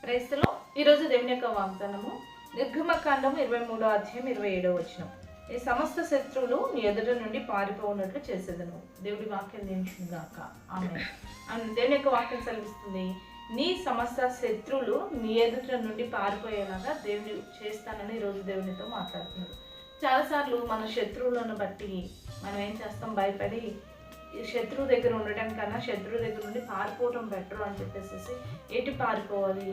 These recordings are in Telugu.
క్రైస్తలో ఈరోజు దేవుని యొక్క వాగ్దానము నిర్గమకాండము 23వ అధ్యాయం 27వ వచనం. ఈ సమస్త శత్రువులు నీ ఎదుట నుండి పారిపోవునట్లు చేసేదను. దేవుడి వాక్యం దీవించును గాక. ఆమేన్. దేవుని యొక్క వాక్యం సెలవిస్తుంది, నీ సమస్త శత్రువులు నీ ఎదుట నుండి పారిపోయేలాగా దేవుడు చేస్తానని ఈరోజు దేవునితో మాట్లాడుతున్నారు. చాలాసార్లు మన శత్రువులను బట్టి మనం ఏం చేస్తాం, భయపడి శత్రువు దగ్గర ఉండటం కన్నా శత్రువు దగ్గర నుండి పారిపోవడం బెటర్ అని చెప్పేసి ఎటు పారిపోవాలి,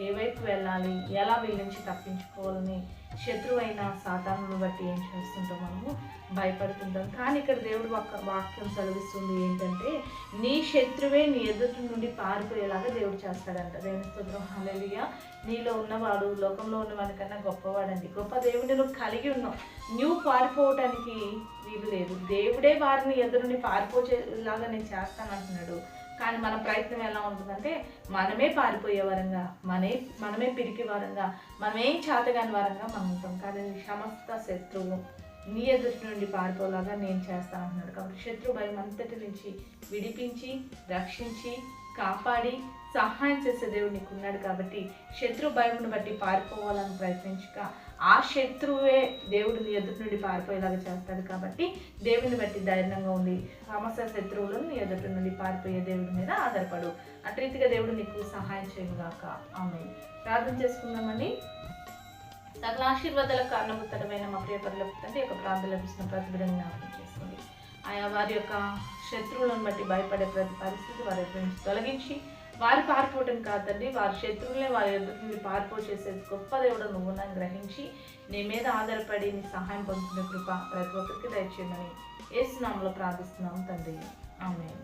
ఏ వైపు వెళ్ళాలి, ఎలా వీళ్ళ నుంచి తప్పించుకోవాలని శత్రువైన సాతానుని బట్టి ఏం చేస్తుంటాం, మనము భయపడుతుంటాం. కానీ ఇక్కడ దేవుడు వాక్యం సెలవిస్తుంది ఏంటంటే, నీ శత్రువే నీ ఎదుటి నుండి పారిపోయేలాగా దేవుడు చేస్తాడంట. దేవుని స్తోత్రం, హల్లెలూయా. నీలో ఉన్నవాడు లోకంలో ఉన్నవాడి కన్నా గొప్పవాడండి. గొప్ప దేవుడిని నువ్వు కలిగి ఉన్నావు. నువ్వు పారిపోవటానికి వీలు లేదు. దేవుడే వారిని ఎదురుని పారిపోయేలాగా నేను చేస్తాను అంటున్నాడు. కానీ మన ప్రయత్నం ఎలా ఉంటుందంటే, మనమే పారిపోయే వరంగా, మనమే పిరికి వారంగా, మనమేం చేతగాని వారంగా మనం ఉంటాం. కానీ సమస్త శత్రువు నీ ఎదుటి నుండి పారిపోలాగా నేను చేస్తాను అంటున్నాడు. కాబట్టి శత్రు భయం అంతటి నుంచి విడిపించి, రక్షించి, కాపాడి సహాయం చేసే దేవుడు నీకు ఉన్నాడు. కాబట్టి శత్రు భయమును బట్టి పారిపోవాలని ప్రయత్నించక, ఆ శత్రువే దేవుడు నీ ఎదుటి నుండి పారిపోయేలాగా చేస్తాడు. కాబట్టి దేవుని బట్టి ధైర్యంగా ఉంది. సమస్త శత్రువులను నీ ఎదుటి నుండి పారిపోయే దేవుడి మీద ఆధారపడు. అటు రీతిగా దేవుడు నీకు సహాయం చేయగాక. ఆమేన్. ప్రార్థన చేసుకుందామని. సకల ఆశీర్వాదాలకు కారణభూతమైన మా ప్రియ పరలోక తండ్రి యొక్క ప్రార్థన లభిస్తున్న ప్రతి బిడ్డని జ్ఞాపకం చేసుకోండి. ఆయా వారి యొక్క శత్రువులను బట్టి భయపడే ప్రతి పరిస్థితి వారి ఎదురు నుంచి తొలగించి, వారు పారిపోవటం కాదండి, వారి శత్రువులే వారి ఎదురు నుండి పారిపో చేసేది గొప్ప దేవుడు నువ్వు నన్ను గ్రహించి నీ మీద ఆధారపడి నీ సహాయం పొందుతున్న కృప ప్రతి ఒక్కరికి దయచేయమని యేసు నామములో ప్రార్థిస్తున్నాము తండ్రి. ఆమేన్.